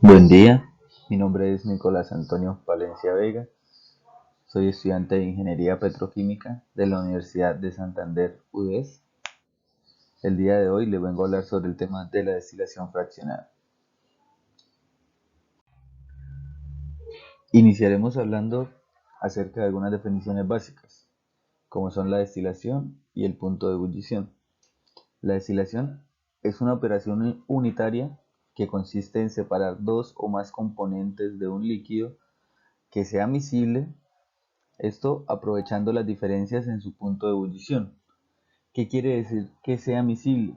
Buen día, mi nombre es Nicolás Antonio Palencia Vega, soy estudiante de Ingeniería Petroquímica de la Universidad de Santander, UDES. El día de hoy le vengo a hablar sobre el tema de la destilación fraccionada. Iniciaremos hablando acerca de algunas definiciones básicas, como son la destilación y el punto de ebullición. La destilación es una operación unitaria que consiste en separar dos o más componentes de un líquido que sea miscible. Esto aprovechando las diferencias en su punto de ebullición. ¿Qué quiere decir que sea miscible?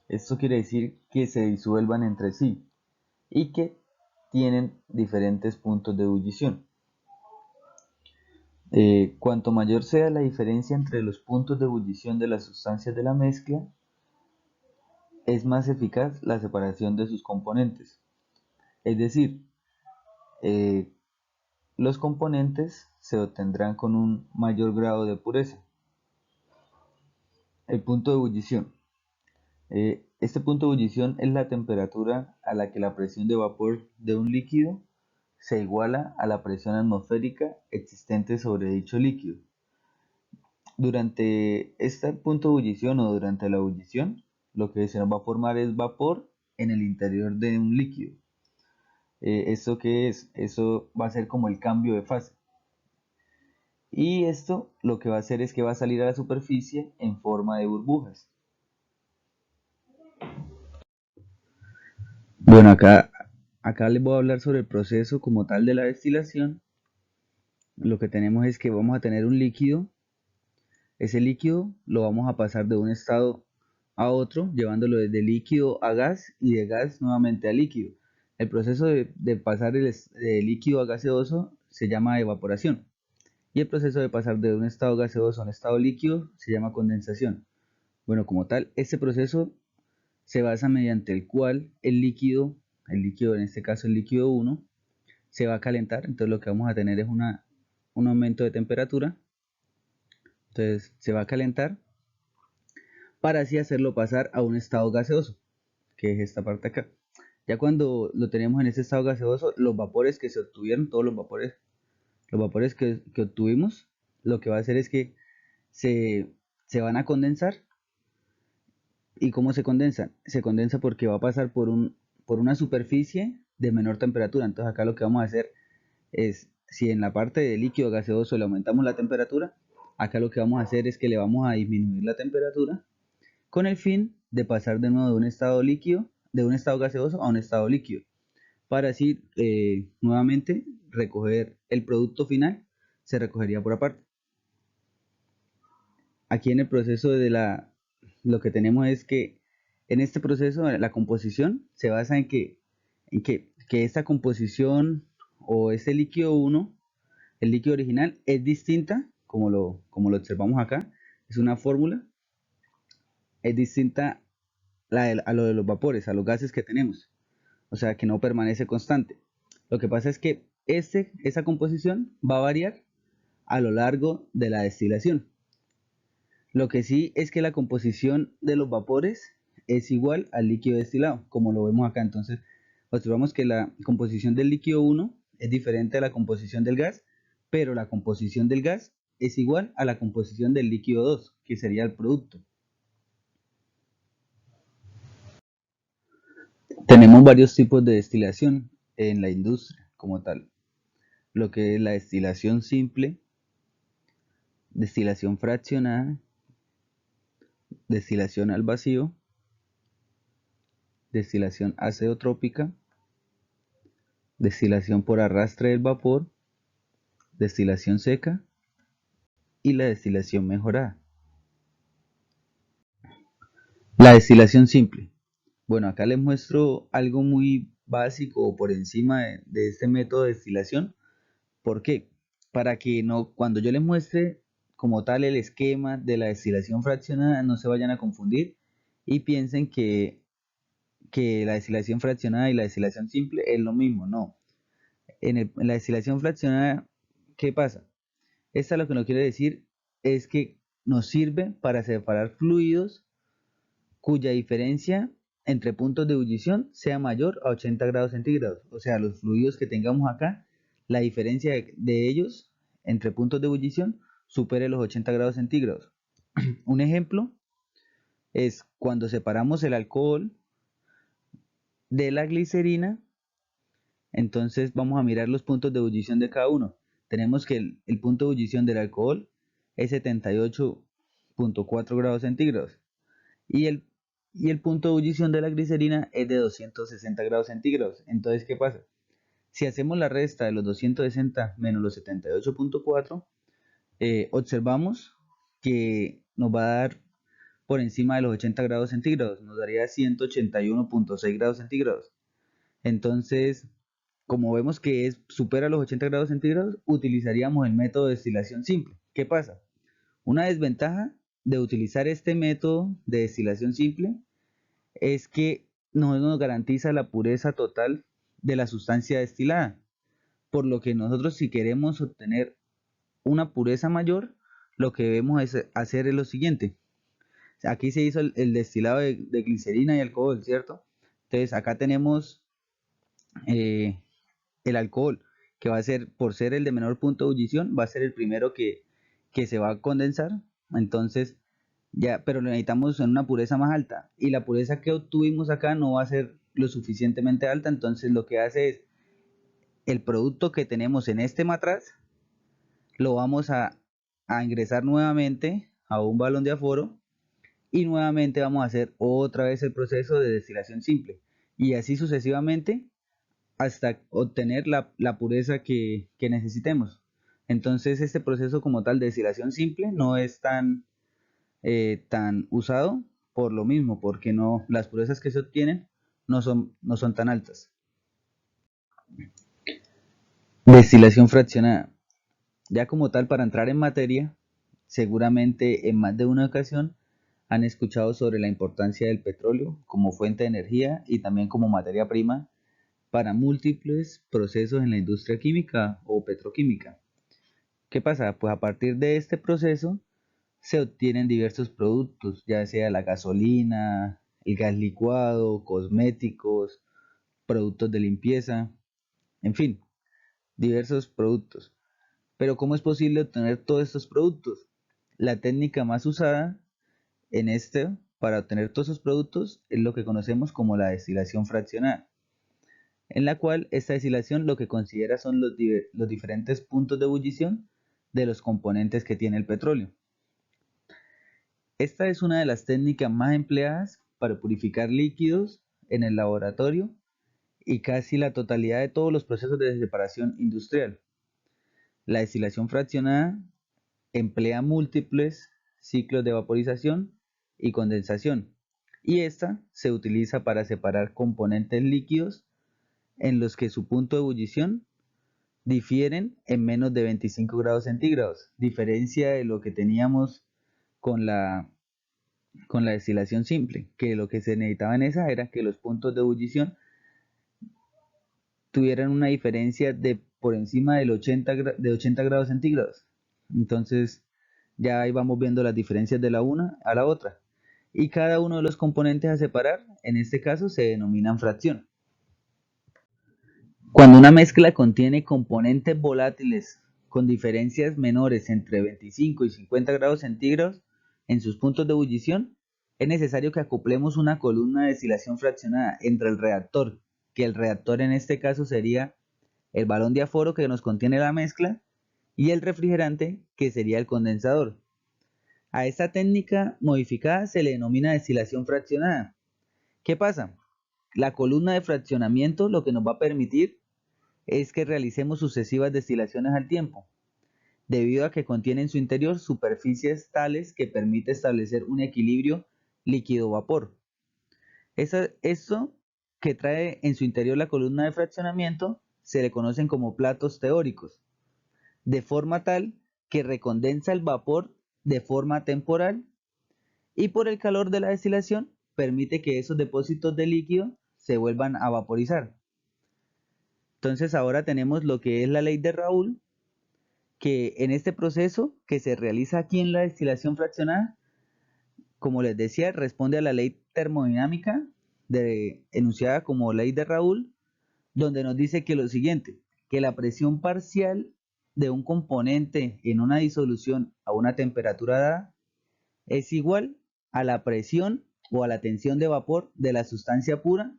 Esto quiere decir que se disuelvan entre sí y que tienen diferentes puntos de ebullición. Cuanto mayor sea la diferencia entre los puntos de ebullición de las sustancias de la mezcla, es más eficaz la separación de sus componentes. Es decir, eh, los componentes se obtendrán con un mayor grado de pureza. El punto de ebullición. Este punto de ebullición es la temperatura a la que la presión de vapor de un líquido se iguala a la presión atmosférica existente sobre dicho líquido. Durante este punto de ebullición o durante la ebullición, lo que se nos va a formar es vapor en el interior de un líquido. ¿Esto qué es? Eso va a ser como el cambio de fase. Y esto lo que va a hacer es que va a salir a la superficie en forma de burbujas. Bueno, acá les voy a hablar sobre el proceso como tal de la destilación. Lo que tenemos es que vamos a tener un líquido. Ese líquido lo vamos a pasar de un estado a otro, llevándolo desde líquido a gas y de gas nuevamente a líquido. El proceso de pasar de líquido a gaseoso se llama evaporación. Y el proceso de pasar de un estado gaseoso a un estado líquido se llama condensación. Bueno, como tal, este proceso se basa mediante el cual el líquido en este caso el líquido 1, se va a calentar. Entonces lo que vamos a tener es un aumento de temperatura. Entonces se va a calentar para así hacerlo pasar a un estado gaseoso, que es esta parte acá. Ya cuando lo tenemos en este estado gaseoso, los vapores que se obtuvieron, todos los vapores que obtuvimos, lo que va a hacer es que se, se van a condensar. ¿Y cómo se condensan? Se condensa porque va a pasar por una superficie de menor temperatura. Entonces acá lo que vamos a hacer es, si en la parte de líquido gaseoso le aumentamos la temperatura, acá lo que vamos a hacer es que le vamos a disminuir la temperatura con el fin de pasar de nuevo de un estado líquido, de un estado gaseoso a un estado líquido, para así nuevamente recoger el producto final, se recogería por aparte. Aquí en el proceso lo que tenemos es que en este proceso la composición se basa que esta composición o este líquido 1, el líquido original, es distinta, como lo observamos acá, es una fórmula, es distinta a lo de los vapores, a los gases que tenemos, o sea que no permanece constante. Lo que pasa es que esa composición va a variar a lo largo de la destilación. Lo que sí es que la composición de los vapores es igual al líquido destilado, como lo vemos acá. Entonces, observamos que la composición del líquido 1 es diferente a la composición del gas, pero la composición del gas es igual a la composición del líquido 2, que sería el producto. Tenemos varios tipos de destilación en la industria como tal. Lo que es la destilación simple, destilación fraccionada, destilación al vacío, destilación azeotrópica, destilación por arrastre del vapor, destilación seca y la destilación mejorada. La destilación simple. Bueno, acá les muestro algo muy básico por encima de este método de destilación. ¿Por qué? Para que no, cuando yo les muestre como tal el esquema de la destilación fraccionada, no se vayan a confundir y piensen que la destilación fraccionada y la destilación simple es lo mismo. No. En la destilación fraccionada, ¿qué pasa? Esta lo que nos quiere decir es que nos sirve para separar fluidos cuya diferencia entre puntos de ebullición sea mayor a 80 grados centígrados. O sea, los fluidos que tengamos acá, la diferencia de ellos entre puntos de ebullición supere los 80 grados centígrados. Un ejemplo es cuando separamos el alcohol de la glicerina, entonces vamos a mirar los puntos de ebullición de cada uno. Tenemos que el punto de ebullición del alcohol es 78.4 grados centígrados y el punto de ebullición de la glicerina es de 260 grados centígrados. Entonces, ¿qué pasa? Si hacemos la resta de los 260 menos los 78.4, observamos que nos va a dar por encima de los 80 grados centígrados, nos daría 181.6 grados centígrados. Entonces, como vemos que supera los 80 grados centígrados, utilizaríamos el método de destilación simple. ¿Qué pasa? Una desventaja de utilizar este método de destilación simple es que no nos garantiza la pureza total de la sustancia destilada, por lo que nosotros, si queremos obtener una pureza mayor, lo que debemos hacer es lo siguiente. Aquí se hizo el destilado de glicerina y alcohol, ¿cierto? Entonces acá tenemos eh, el alcohol, que va a ser, por ser el de menor punto de ebullición, va a ser el primero que se va a condensar. Entonces, ya, pero lo necesitamos en una pureza más alta. Y la pureza que obtuvimos acá no va a ser lo suficientemente alta. Entonces, lo que hace es el producto que tenemos en este matraz, lo vamos a ingresar nuevamente a un balón de aforo y nuevamente vamos a hacer otra vez el proceso de destilación simple. Y así sucesivamente hasta obtener la pureza que necesitemos. Entonces este proceso como tal de destilación simple no es tan usado por lo mismo, porque no, las purezas que se obtienen no son tan altas. Destilación fraccionada. Ya como tal, para entrar en materia, seguramente en más de una ocasión han escuchado sobre la importancia del petróleo como fuente de energía y también como materia prima para múltiples procesos en la industria química o petroquímica. ¿Qué pasa? Pues a partir de este proceso se obtienen diversos productos, ya sea la gasolina, el gas licuado, cosméticos, productos de limpieza, en fin, diversos productos. Pero ¿cómo es posible obtener todos estos productos? La técnica más usada en para obtener todos esos productos es lo que conocemos como la destilación fraccionada, en la cual esta destilación lo que considera son los diferentes puntos de ebullición de los componentes que tiene el petróleo. Esta es una de las técnicas más empleadas para purificar líquidos en el laboratorio y casi la totalidad de todos los procesos de separación industrial. La destilación fraccionada emplea múltiples ciclos de vaporización y condensación, y esta se utiliza para separar componentes líquidos en los que su punto de ebullición difieren en menos de 25 grados centígrados, diferencia de lo que teníamos con la destilación simple, que lo que se necesitaba en esa era que los puntos de ebullición tuvieran una diferencia de por encima de 80 grados centígrados. Entonces ya ahí vamos viendo las diferencias de la una a la otra. Y cada uno de los componentes a separar, en este caso, se denominan fracción. Cuando una mezcla contiene componentes volátiles con diferencias menores entre 25 y 50 grados centígrados en sus puntos de ebullición, es necesario que acoplemos una columna de destilación fraccionada entre el reactor, que el reactor en este caso sería el balón de aforo que nos contiene la mezcla, y el refrigerante, que sería el condensador. A esta técnica modificada se le denomina destilación fraccionada. ¿Qué pasa? La columna de fraccionamiento lo que nos va a permitir es que realicemos sucesivas destilaciones al tiempo, debido a que contiene en su interior superficies tales que permite establecer un equilibrio líquido-vapor. Esto que trae en su interior la columna de fraccionamiento se le conocen como platos teóricos, de forma tal que recondensa el vapor de forma temporal y por el calor de la destilación permite que esos depósitos de líquido se vuelvan a vaporizar. Entonces ahora tenemos lo que es la ley de Raoult, que en este proceso que se realiza aquí en la destilación fraccionada, como les decía, responde a la ley termodinámica enunciada como ley de Raoult, donde nos dice que lo siguiente, que la presión parcial de un componente en una disolución a una temperatura dada es igual a la presión o a la tensión de vapor de la sustancia pura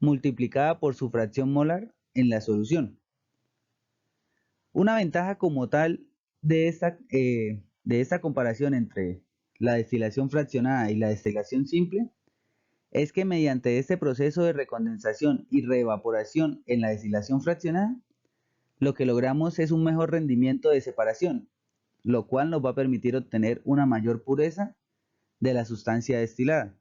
multiplicada por su fracción molar en la solución. Una ventaja como tal de esta comparación entre la destilación fraccionada y la destilación simple es que mediante este proceso de recondensación y reevaporación en la destilación fraccionada, lo que logramos es un mejor rendimiento de separación, lo cual nos va a permitir obtener una mayor pureza de la sustancia destilada.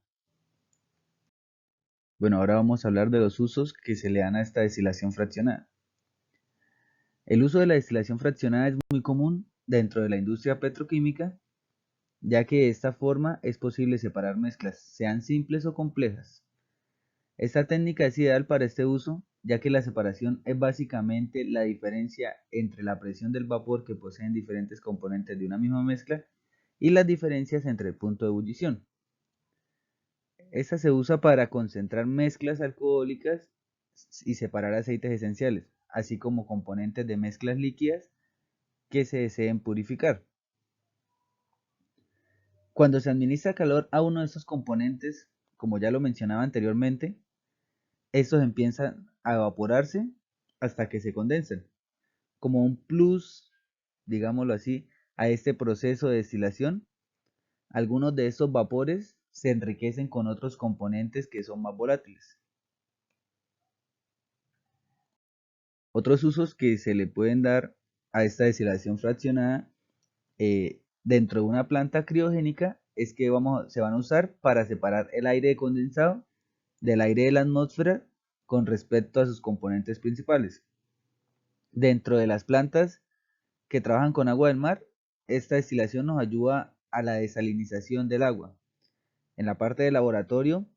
Bueno, ahora vamos a hablar de los usos que se le dan a esta destilación fraccionada. El uso de la destilación fraccionada es muy común dentro de la industria petroquímica, ya que de esta forma es posible separar mezclas, sean simples o complejas. Esta técnica es ideal para este uso, ya que la separación es básicamente la diferencia entre la presión del vapor que poseen diferentes componentes de una misma mezcla y las diferencias entre el punto de ebullición. Esta se usa para concentrar mezclas alcohólicas y separar aceites esenciales, así como componentes de mezclas líquidas que se deseen purificar. Cuando se administra calor a uno de estos componentes, como ya lo mencionaba anteriormente, estos empiezan a evaporarse hasta que se condensan. Como un plus, digámoslo así, a este proceso de destilación, algunos de estos vapores se enriquecen con otros componentes que son más volátiles. Otros usos que se le pueden dar a esta destilación fraccionada dentro de una planta criogénica es que se van a usar para separar el aire condensado del aire de la atmósfera con respecto a sus componentes principales. Dentro de las plantas que trabajan con agua del mar, esta destilación nos ayuda a la desalinización del agua. En la parte de laboratorio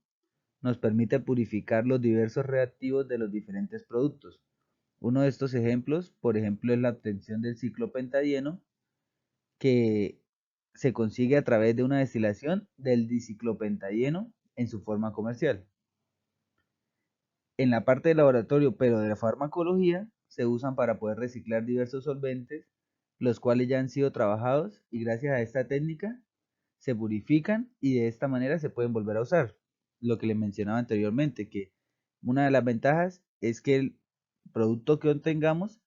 nos permite purificar los diversos reactivos de los diferentes productos. Uno de estos ejemplos, por ejemplo, es la obtención del ciclopentadieno, que se consigue a través de una destilación del diciclopentadieno en su forma comercial. En la parte de laboratorio, pero de la farmacología, se usan para poder reciclar diversos solventes, los cuales ya han sido trabajados y gracias a esta técnica se purifican y de esta manera se pueden volver a usar. Lo que les mencionaba anteriormente, que una de las ventajas es que el producto que obtengamos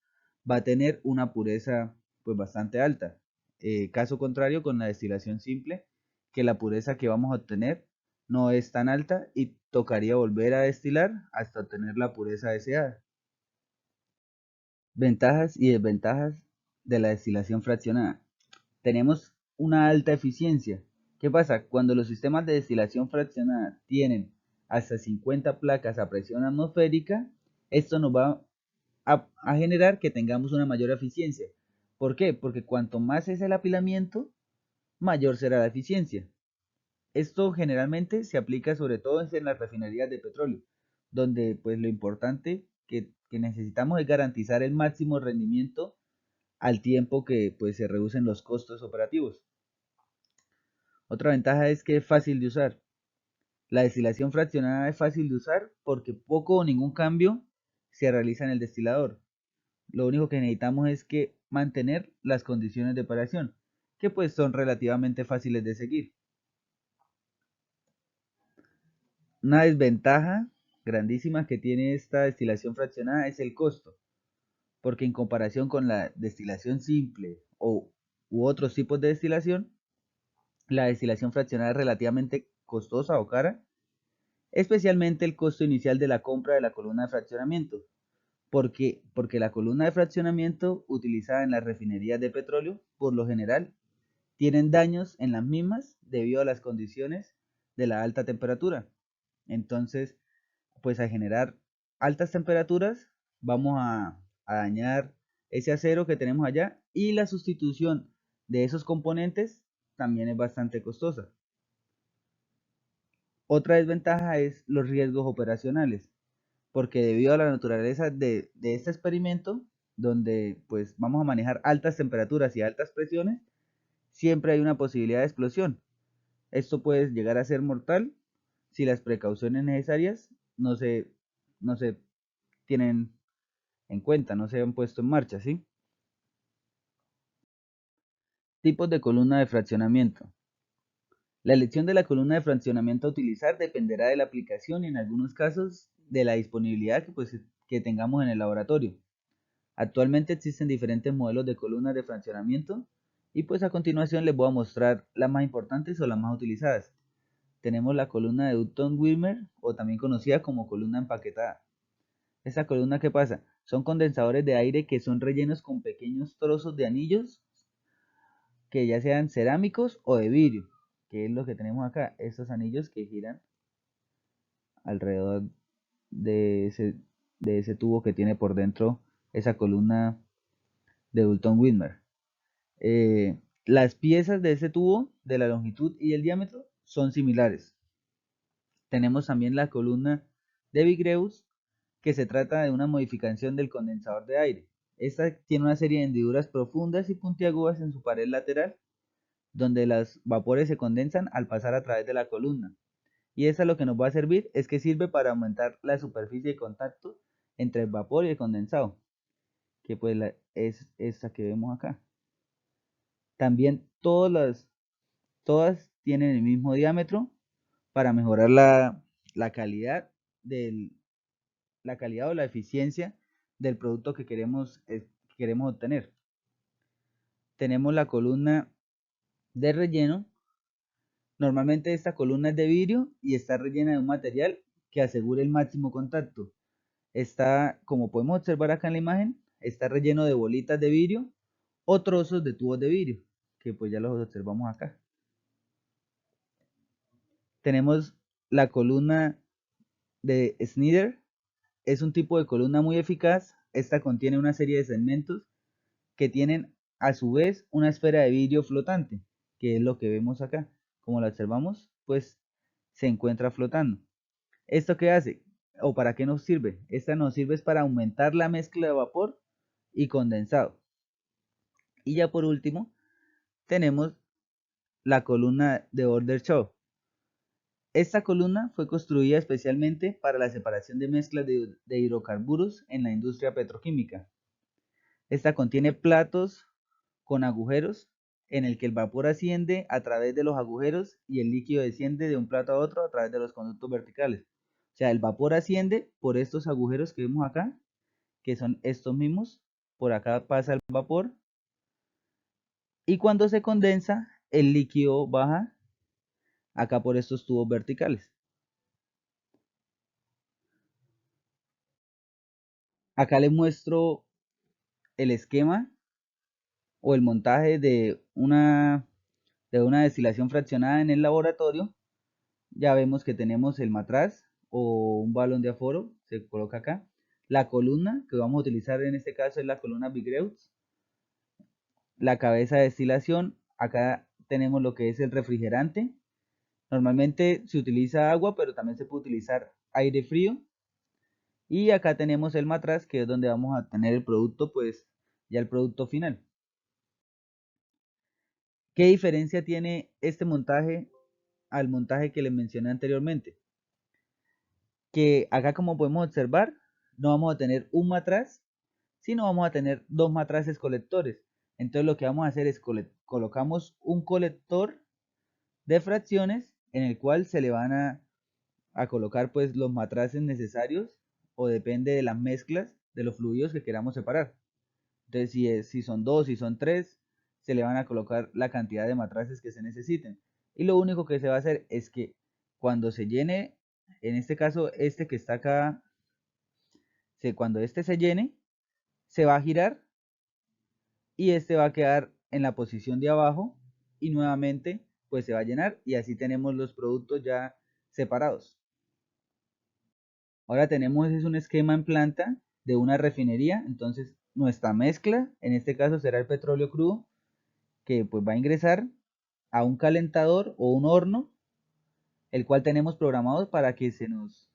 va a tener una pureza pues bastante alta. Caso contrario con la destilación simple, que la pureza que vamos a obtener no es tan alta y tocaría volver a destilar hasta obtener la pureza deseada. Ventajas y desventajas de la destilación fraccionada. Tenemos una alta eficiencia. ¿Qué pasa? Cuando los sistemas de destilación fraccionada tienen hasta 50 placas a presión atmosférica, esto nos va a generar que tengamos una mayor eficiencia. ¿Por qué? Porque cuanto más es el apilamiento, mayor será la eficiencia. Esto generalmente se aplica sobre todo en las refinerías de petróleo, donde pues lo importante que necesitamos es garantizar el máximo rendimiento al tiempo que pues se reducen los costos operativos. Otra ventaja es que es fácil de usar. La destilación fraccionada es fácil de usar porque poco o ningún cambio se realiza en el destilador. Lo único que necesitamos es que mantener las condiciones de operación, que pues son relativamente fáciles de seguir. Una desventaja grandísima que tiene esta destilación fraccionada es el costo, porque en comparación con la destilación simple u otros tipos de destilación, la destilación fraccionada es relativamente costosa o cara, especialmente el costo inicial de la compra de la columna de fraccionamiento, porque la columna de fraccionamiento utilizada en las refinerías de petróleo, por lo general, tienen daños en las mismas debido a las condiciones de la alta temperatura. Entonces, pues al generar altas temperaturas, vamos a dañar ese acero que tenemos allá y la sustitución de esos componentes también es bastante costosa. Otra desventaja es los riesgos operacionales, porque debido a la naturaleza de este experimento, donde pues vamos a manejar altas temperaturas y altas presiones, siempre hay una posibilidad de explosión. Esto puede llegar a ser mortal si las precauciones necesarias no se tienen en cuenta, no se han puesto en marcha, ¿sí? Tipos de columna de fraccionamiento. La elección de la columna de fraccionamiento a utilizar dependerá de la aplicación y en algunos casos de la disponibilidad que tengamos en el laboratorio. Actualmente existen diferentes modelos de columnas de fraccionamiento y pues a continuación les voy a mostrar las más importantes o las más utilizadas. Tenemos la columna de Dutton-Wilmer o también conocida como columna empaquetada. Esta columna, ¿qué pasa? Son condensadores de aire que son rellenos con pequeños trozos de anillos que ya sean cerámicos o de vidrio, que es lo que tenemos acá, estos anillos que giran alrededor de ese tubo que tiene por dentro esa columna de Dulton-Widmer. Las piezas de ese tubo, de la longitud y el diámetro, son similares. Tenemos también la columna de Vigreus, que se trata de una modificación del condensador de aire. Esta tiene una serie de hendiduras profundas y puntiagudas en su pared lateral, donde los vapores se condensan al pasar a través de la columna. Y esa lo que nos va a servir es que sirve para aumentar la superficie de contacto entre el vapor y el condensado, que pues es esta que vemos acá. También todas tienen el mismo diámetro para mejorar la calidad la calidad o la eficiencia del producto que queremos obtener. Tenemos la columna de relleno. Normalmente esta columna es de vidrio y está rellena de un material que asegure el máximo contacto. Está, como podemos observar acá en la imagen, está relleno de bolitas de vidrio o trozos de tubos de vidrio, que pues ya los observamos acá. Tenemos la columna de Schneider. Es un tipo de columna muy eficaz. Esta contiene una serie de segmentos que tienen a su vez una esfera de vidrio flotante, que es lo que vemos acá. Como la observamos, pues se encuentra flotando. ¿Esto qué hace? ¿O para qué nos sirve? Esta nos sirve para aumentar la mezcla de vapor y condensado. Y ya por último, tenemos la columna de Order-Shaw. Esta columna fue construida especialmente para la separación de mezclas de hidrocarburos en la industria petroquímica. Esta contiene platos con agujeros en el que el vapor asciende a través de los agujeros y el líquido desciende de un plato a otro a través de los conductos verticales. O sea, el vapor asciende por estos agujeros que vemos acá, que son estos mismos. Por acá pasa el vapor y cuando se condensa, el líquido baja acá por estos tubos verticales. Acá les muestro el esquema o el montaje de una destilación fraccionada en el laboratorio. Ya vemos que tenemos el matraz o un balón de aforo, se coloca acá. La columna que vamos a utilizar en este caso es la columna Vigreus. La cabeza de destilación, acá tenemos lo que es el refrigerante. Normalmente se utiliza agua, pero también se puede utilizar aire frío. Y acá tenemos el matraz, que es donde vamos a tener el producto, pues ya el producto final. ¿Qué diferencia tiene este montaje al montaje que les mencioné anteriormente? Que acá, como podemos observar, no vamos a tener un matraz, sino vamos a tener dos matraces colectores. Entonces lo que vamos a hacer es colocamos un colector de fracciones en el cual se le van a colocar pues los matraces necesarios o depende de las mezclas de los fluidos que queramos separar. Entonces si son dos, si son tres, se le van a colocar la cantidad de matraces que se necesiten. Y lo único que se va a hacer es que cuando se llene, en este caso este que está acá, cuando este se llene, se va a girar y este va a quedar en la posición de abajo y nuevamente pues se va a llenar y así tenemos los productos ya separados. Ahora tenemos es un esquema en planta de una refinería, entonces nuestra mezcla, en este caso será el petróleo crudo, que pues va a ingresar a un calentador o un horno, el cual tenemos programado para que se nos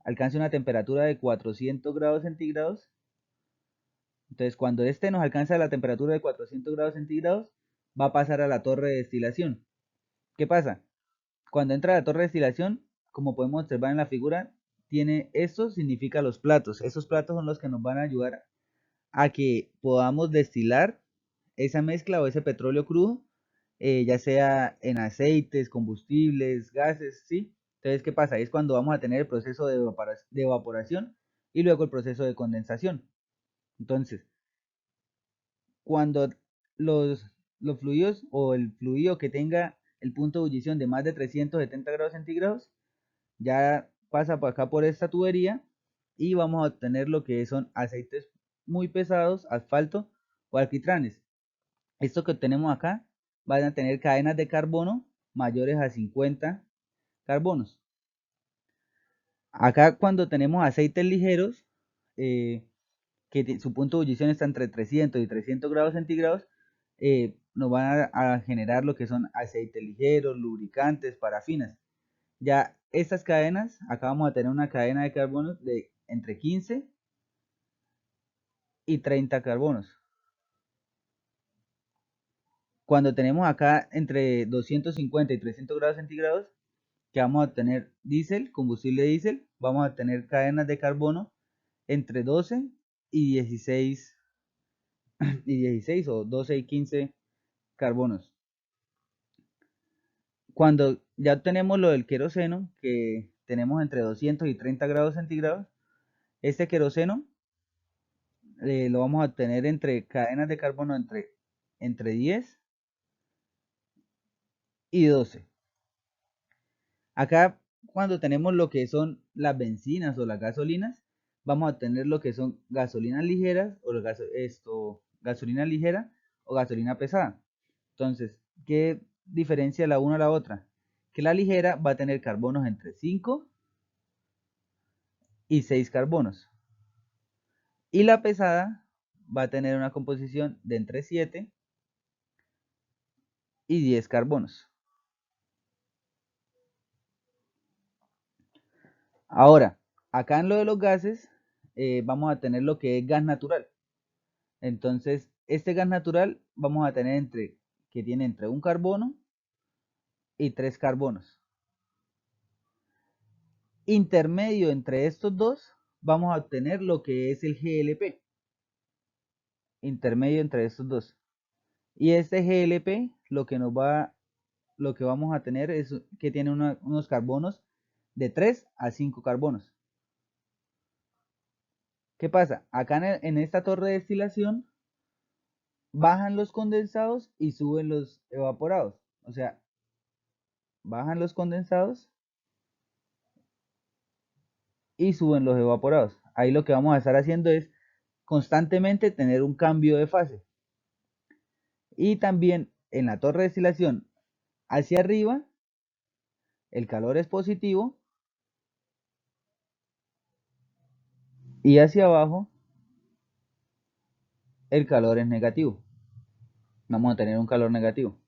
alcance una temperatura de 400 grados centígrados. Entonces cuando este nos alcanza la temperatura de 400 grados centígrados, va a pasar a la torre de destilación. ¿Qué pasa? Cuando entra a la torre de destilación, como podemos observar en la figura, tiene esto significa los platos. Esos platos son los que nos van a ayudar a que podamos destilar esa mezcla o ese petróleo crudo, ya sea en aceites, combustibles, gases, ¿sí? Entonces, ¿qué pasa? Es cuando vamos a tener el proceso de evaporación y luego el proceso de condensación. Entonces, cuando los, los fluidos o el fluido que tenga el punto de ebullición de más de 370 grados centígrados, ya pasa por acá por esta tubería y vamos a obtener lo que son aceites muy pesados, asfalto o alquitranes. Esto que tenemos acá van a tener cadenas de carbono mayores a 50 carbonos. Acá cuando tenemos aceites ligeros, que su punto de ebullición está entre 300 y 300 grados centígrados, nos van a generar lo que son aceites ligeros, lubricantes, parafinas. Ya estas cadenas, acá vamos a tener una cadena de carbonos de entre 15 y 30 carbonos. Cuando tenemos acá entre 250 y 300 grados centígrados, que vamos a tener diésel, combustible diésel, vamos a tener cadenas de carbono entre 12 y 16 o 12 y 15 carbonos. Cuando ya tenemos lo del queroseno, que tenemos entre 200 y 30 grados centígrados, este queroseno lo vamos a tener entre cadenas de carbono entre 10 y 12. Acá cuando tenemos lo que son las bencinas o las gasolinas, vamos a tener lo que son gasolinas ligeras o gasolina ligera o gasolina pesada. Entonces, ¿qué diferencia la una a la otra? Que la ligera va a tener carbonos entre 5 y 6 carbonos. Y la pesada va a tener una composición de entre 7 y 10 carbonos. Ahora, acá en lo de los gases, vamos a tener lo que es gas natural. Entonces, este gas natural vamos a tener que tiene entre un carbono y 3 carbonos. Intermedio entre estos dos, vamos a obtener lo que es el GLP. Intermedio entre estos dos. Y este GLP lo que vamos a tener es que tiene unos carbonos de 3 a 5 carbonos. ¿Qué pasa? Acá en esta torre de destilación bajan los condensados y suben los evaporados. O sea, bajan los condensados y suben los evaporados. Ahí lo que vamos a estar haciendo es constantemente tener un cambio de fase. Y también en la torre de destilación hacia arriba el calor es positivo y hacia abajo el calor es negativo. Vamos a tener un calor negativo.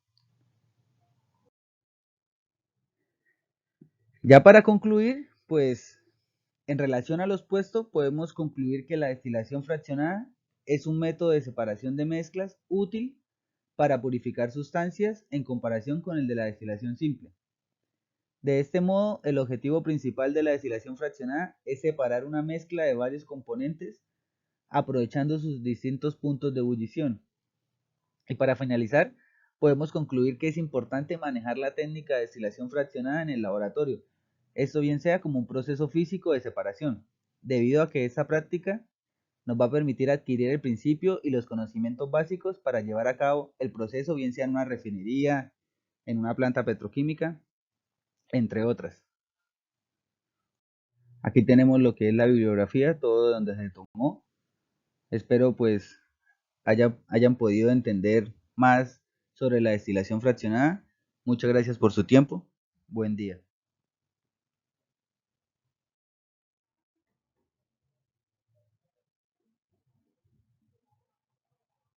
Ya para concluir, pues en relación a los puestos, podemos concluir que la destilación fraccionada es un método de separación de mezclas útil para purificar sustancias en comparación con el de la destilación simple. De este modo, el objetivo principal de la destilación fraccionada es separar una mezcla de varios componentes aprovechando sus distintos puntos de ebullición. Y para finalizar, podemos concluir que es importante manejar la técnica de destilación fraccionada en el laboratorio, esto bien sea como un proceso físico de separación, debido a que esta práctica nos va a permitir adquirir el principio y los conocimientos básicos para llevar a cabo el proceso, bien sea en una refinería, en una planta petroquímica, entre otras. Aquí tenemos lo que es la bibliografía, todo de donde se tomó. Espero pues hayan podido entender más sobre la destilación fraccionada. Muchas gracias por su tiempo. Buen día.